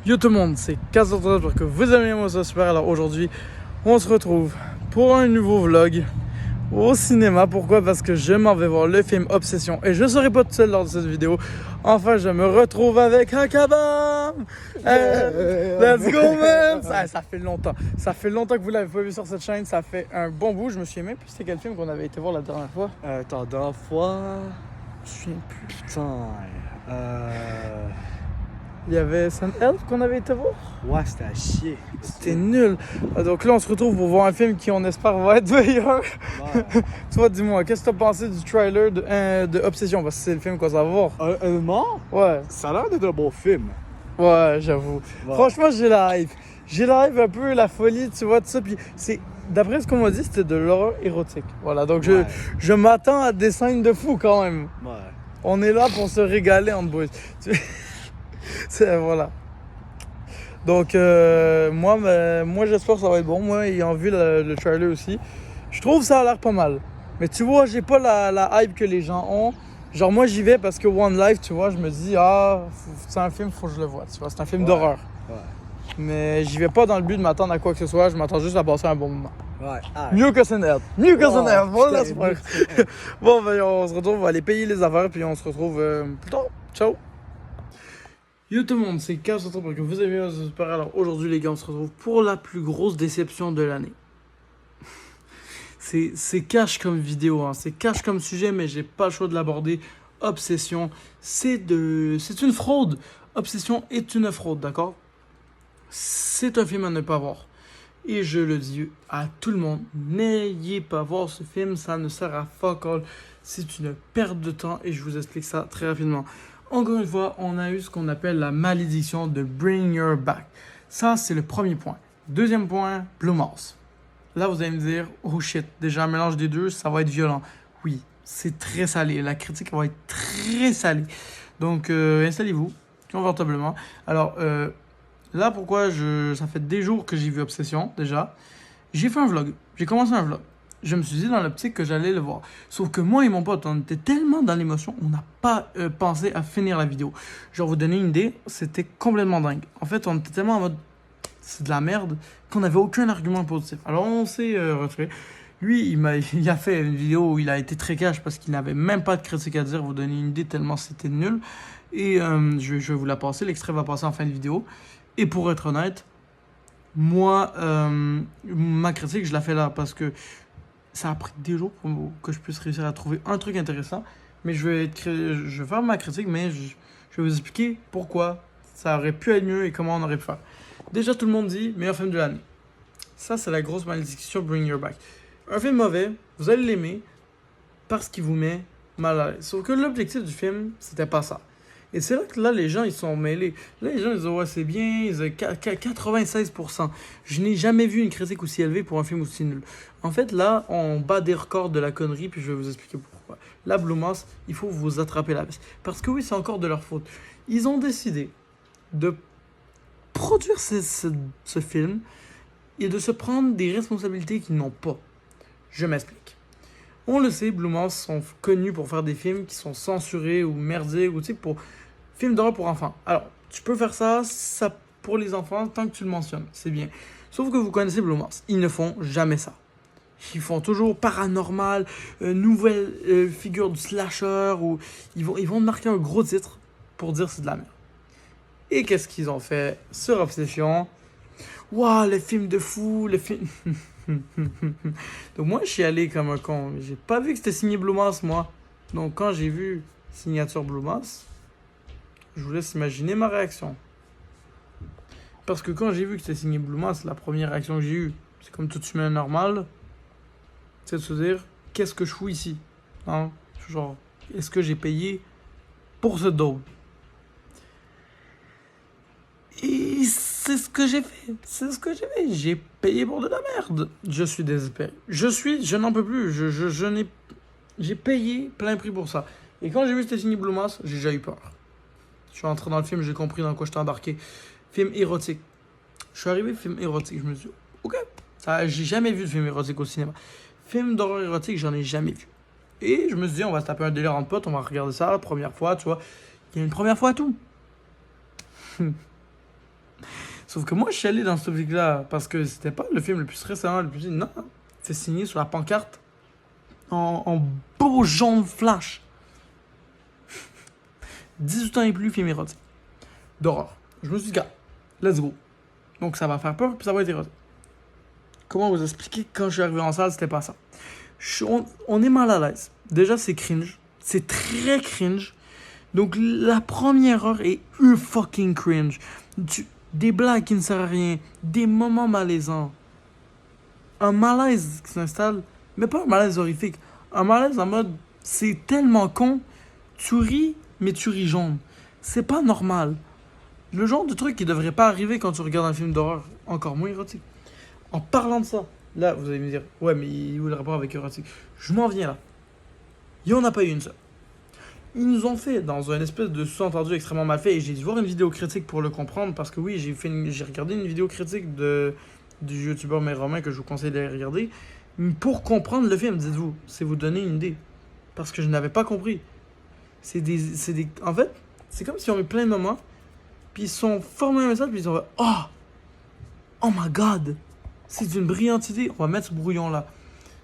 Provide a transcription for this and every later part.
Yo tout le monde, c'est Casse-Tortoise pour que vous aimiez moi ça super. Alors aujourd'hui, on se retrouve pour un nouveau vlog au cinéma. Pourquoi? Parce que je m'en vais voir le film Obsession et je ne serai pas tout seul lors de cette vidéo. Enfin, je me retrouve avec Hakabam. Let's go man. Ça fait longtemps. Ça fait longtemps que vous l'avez pas vu sur cette chaîne. Ça fait un bon bout. Je me souviens même plus c'était quel film qu'on avait été voir la dernière fois. Ta dernière fois. Je me souviens plus. Putain. Il y avait Sun Elf qu'on avait été voir. Ouais, c'était à chier. C'était nul. Donc là, on se retrouve pour voir un film qui, on espère, va être meilleur. Ouais. Toi, dis-moi, qu'est-ce que t'as pensé du trailer de Obsession? Parce que c'est le film qu'on va voir. Honnêtement, Ouais, ça a l'air d'être un bon film. ouais, j'avoue. Ouais. Franchement, j'ai la hype. J'ai la hype un peu, la folie, tu vois, tout ça. Puis c'est, d'après ce qu'on m'a dit, c'était de l'horreur érotique. Voilà, donc Ouais. je m'attends à des scènes de fou quand même. Ouais. On est là pour se régaler en boys. Voilà. Donc, moi j'espère que ça va être bon. Moi, ayant vu le trailer aussi, je trouve que ça a l'air pas mal. Mais tu vois, j'ai pas la hype que les gens ont. Genre, moi, j'y vais parce que One Life, tu vois, je me dis, c'est un film, faut que je le voie. Tu vois, c'est un film Ouais. d'horreur. Ouais. Mais j'y vais pas dans le but de m'attendre à quoi que ce soit. Je m'attends juste à passer un bon moment. Ouais. Mieux que Sun Earth. Mieux que Sun Earth. Bon, putain, j'espère. mieux que Sun Bon, ben, on se retrouve, on va aller payer les affaires, puis on se retrouve plus tard. Ciao. Yo tout le monde, c'est Cash pour que vous avez super. Alors aujourd'hui les gars, on se retrouve pour la plus grosse déception de l'année. C'est cash comme vidéo, hein. C'est cash comme sujet, mais j'ai pas le choix de l'aborder. Obsession, c'est une fraude. Obsession est une fraude, d'accord? C'est un film à ne pas voir. Et je le dis à tout le monde, n'ayez pas voir ce film, ça ne sert à fuck all. C'est une perte de temps et je vous explique ça très rapidement. Encore une fois, on a eu ce qu'on appelle la malédiction de Bring Your Back. Ça, c'est le premier point. Deuxième point, Blue Mouse. Là, vous allez me dire, oh shit, déjà un mélange des deux, ça va être violent. Oui, c'est très salé. La critique va être très salée. Donc, installez-vous confortablement. Alors, là, pourquoi ça fait des jours que j'ai vu Obsession, déjà. J'ai fait un vlog. J'ai commencé un vlog. Je me suis dit dans l'optique que j'allais le voir. Sauf que moi et mon pote, on était tellement dans l'émotion, on n'a pas pensé à finir la vidéo. Genre, vous donner une idée, c'était complètement dingue. En fait, on était tellement en mode, c'est de la merde, qu'on n'avait aucun argument positif. Alors, on s'est refait. Lui, il a fait une vidéo où il a été très cash parce qu'il n'avait même pas de critique à dire, vous donner une idée tellement c'était nul. Et je vais vous la passer, l'extrait va passer en fin de vidéo. Et pour être honnête, moi, ma critique, je la fais là parce que ça a pris des jours pour que je puisse réussir à trouver un truc intéressant. Mais je vais faire ma critique, mais je vais vous expliquer pourquoi ça aurait pu être mieux et comment on aurait pu faire. Déjà, tout le monde dit meilleur film de l'année. Ça, c'est la grosse malédiction Bring Your Back. Un film mauvais, vous allez l'aimer parce qu'il vous met mal à l'aise. Sauf que l'objectif du film, c'était pas ça. Et c'est là que là, les gens, ils sont mêlés. Là, les gens, ils disent, ouais, c'est bien, ils ont 96%. Je n'ai jamais vu une critique aussi élevée pour un film aussi nul. En fait, là, on bat des records de la connerie, puis je vais vous expliquer pourquoi. Là, Blue Mouse, il faut vous attraper la baisse. Parce que oui, c'est encore de leur faute. Ils ont décidé de produire ce film et de se prendre des responsabilités qu'ils n'ont pas. Je m'explique. On le sait, Blue Mouse sont connus pour faire des films qui sont censurés ou merdiques ou tu sais, pour films d'horreur pour enfants. Alors, tu peux faire ça pour les enfants tant que tu le mentionnes, c'est bien. Sauf que vous connaissez Blue Mouse, ils ne font jamais ça. Ils font toujours paranormal, nouvelle figure du slasher, ou ils vont marquer un gros titre pour dire c'est de la merde. Et qu'est-ce qu'ils ont fait sur Obsession? Waouh, le film de fou, le film... Donc moi, je suis allé comme un con. J'ai pas vu que c'était signé Blue Mouse, moi. Donc quand j'ai vu signature Blue Mouse, je vous laisse imaginer ma réaction. Parce que quand j'ai vu que c'était signé Blue Mouse, la première réaction que j'ai eue, c'est comme tout humain normal, c'est de se dire, qu'est-ce que je fous ici? Hein? Genre, est-ce que j'ai payé pour ce daube? Et c'est ce que j'ai fait. C'est ce que j'ai fait. J'ai payé pour de la merde. Je suis désespéré. Je n'en peux plus. J'ai payé plein prix pour ça. Et quand j'ai vu que c'était signé Blue Mouse, j'ai déjà eu peur. Je suis entré dans le film, j'ai compris dans quoi j'étais embarqué. Film érotique. Je suis arrivé, film érotique. Je me suis dit, ok. J'ai jamais vu de film érotique au cinéma. Film d'horreur érotique, j'en ai jamais vu. Et je me suis dit, on va se taper un délire entre potes, on va regarder ça la première fois, tu vois. Il y a une première fois à tout. Sauf que moi, je suis allé dans cette optique-là parce que c'était pas le film le plus récent, le plus... Non, c'est signé sur la pancarte en beau jaune flash. 18 ans et plus, film érotique. D'horreur. Je me suis dit, gars, let's go. Donc ça va faire peur, puis ça va être érotique. Comment vous expliquer quand je suis arrivé en salle, c'était pas ça. On est mal à l'aise. Déjà, c'est cringe. C'est très cringe. Donc la première heure est fucking cringe. Des blagues qui ne servent à rien. Des moments malaisants. Un malaise qui s'installe. Mais pas un malaise horrifique. Un malaise en mode, c'est tellement con. Tu ris, mais tu ris jaune. C'est pas normal. Le genre de truc qui devrait pas arriver quand tu regardes un film d'horreur. Encore moins érotique. En parlant de ça, là, vous allez me dire, ouais, mais où est le rapport avec érotique? Je m'en viens là. Il n'y en a pas eu une seule. Ils nous ont fait dans un espèce de sous-entendu extrêmement mal fait, et j'ai dû voir une vidéo critique pour le comprendre, parce que oui, j'ai regardé une vidéo critique du youtubeur Romain que je vous conseille de regarder, pour comprendre le film, dites-vous, c'est vous donner une idée. Parce que je n'avais pas compris. En fait, c'est comme si on met plein de moments, puis ils sont formés un message, puis ils ont fait, oh my god! C'est une brillante idée, on va mettre ce brouillon-là.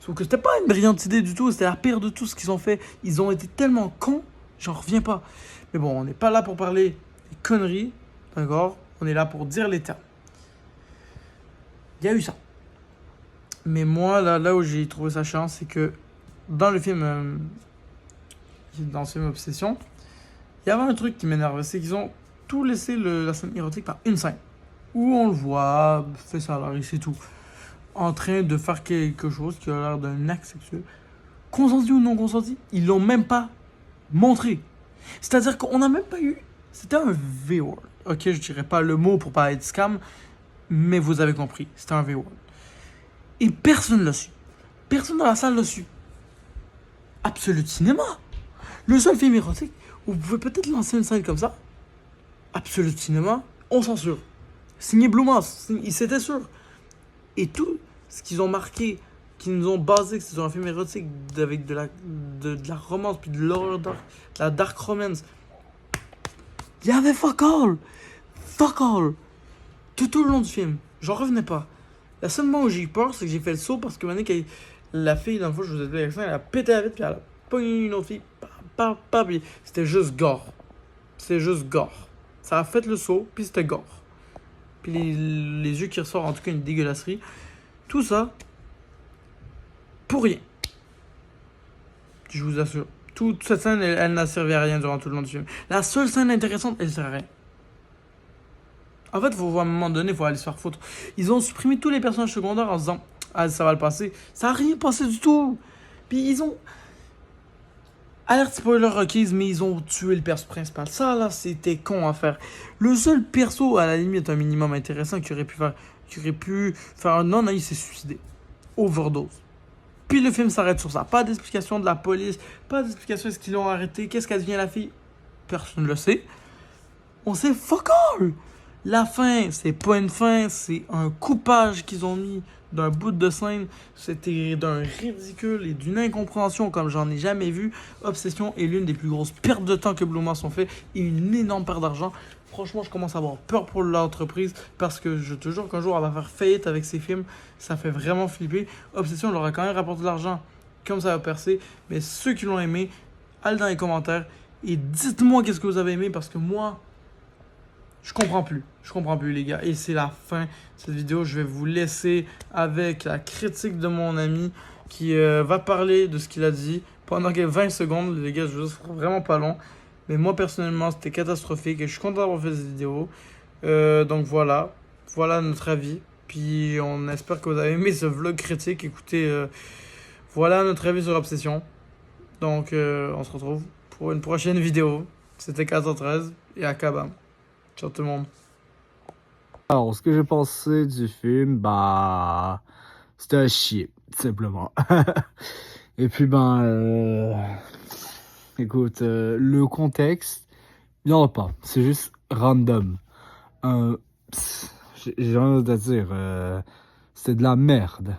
Sauf que c'était pas une brillante idée du tout, c'était la pire de tout ce qu'ils ont fait. Ils ont été tellement cons, j'en reviens pas. Mais bon, on n'est pas là pour parler des conneries, d'accord? On est là pour dire les termes. Il y a eu ça. Mais moi, là où j'ai trouvé ça chiant, c'est que dans le film Obsession, il y avait un truc qui m'énervait, c'est qu'ils ont tout laissé la scène érotique par une scène. Où on le voit, fait ça, alors c'est tout. En train de faire quelque chose qui a l'air d'un acte sexuel. Consenti ou non consenti, ils l'ont même pas montré. C'est-à-dire qu'on n'a même pas eu... C'était un V-word. Ok, je dirais pas le mot pour parler de scam, mais vous avez compris, c'était un V-word. Et personne l'a su. Personne dans la salle l'a su. Absolute Cinéma. Le seul film érotique où vous pouvez peut-être lancer une scène comme ça. Absolute Cinéma, on censure. Signé Blumhouse, c'était sûr. Et tout ce qu'ils ont marqué, qui nous ont basé que c'est un film érotique avec de la romance, puis de l'horreur, de la dark romance. Il y avait fuck all. Fuck all. Tout le long du film. J'en revenais pas. La seule moment où j'ai eu peur, c'est que j'ai fait le saut parce que maintenant, la fille, dans le fond, je vous ai dit l'accent, elle a pété la vitre, puis elle a pogné une autre fille. Puis c'était juste gore. C'était juste gore. Ça a fait le saut, puis c'était gore. Puis les yeux qui ressortent, en tout cas une dégueulasserie. Tout ça, pour rien. Je vous assure. Toute cette scène, elle n'a servi à rien durant tout le long du film. La seule scène intéressante, elle sert à rien. En fait, à un moment donné, il faut aller se faire foutre. Ils ont supprimé tous les personnages secondaires en se disant, ça va le passer. Ça n'a rien passé du tout. Puis ils ont... Alerte spoiler requise, mais ils ont tué le perso principal. Ça, là, c'était con à faire. Le seul perso, à la limite, un minimum intéressant, qui aurait pu faire non, il s'est suicidé. Overdose. Puis le film s'arrête sur ça. Pas d'explication de la police, pas d'explication est-ce qu'ils l'ont arrêté, qu'est-ce qu'elle devient la fille. Personne ne le sait. On sait fuck all. La fin, c'est pas une fin, c'est un coupage qu'ils ont mis d'un bout de scène. C'était d'un ridicule et d'une incompréhension comme j'en ai jamais vu. Obsession est l'une des plus grosses pertes de temps que Blumhouse ont fait et une énorme perte d'argent. Franchement, je commence à avoir peur pour l'entreprise parce que je te jure qu'un jour, elle va faire faillite avec ses films. Ça fait vraiment flipper. Obsession leur a quand même rapporté de l'argent comme ça va percer. Mais ceux qui l'ont aimé, allez dans les commentaires et dites-moi qu'est-ce que vous avez aimé parce que moi... Je comprends plus les gars. Et c'est la fin de cette vidéo. Je vais vous laisser avec la critique de mon ami qui va parler de ce qu'il a dit pendant 20 secondes. Les gars, je vous laisse vraiment pas long. Mais moi personnellement, c'était catastrophique et je suis content d'avoir fait cette vidéo. Donc voilà notre avis. Puis on espère que vous avez aimé ce vlog critique. Écoutez, voilà notre avis sur Obsession. Donc on se retrouve pour une prochaine vidéo. C'était 413 et à Kabam. Ciao tout le monde. Alors, ce que j'ai pensé du film, c'était à chier, tout simplement. Et puis, écoute, le contexte, il n'y en a pas. C'est juste random. J'ai rien d'autre à dire. C'est de la merde.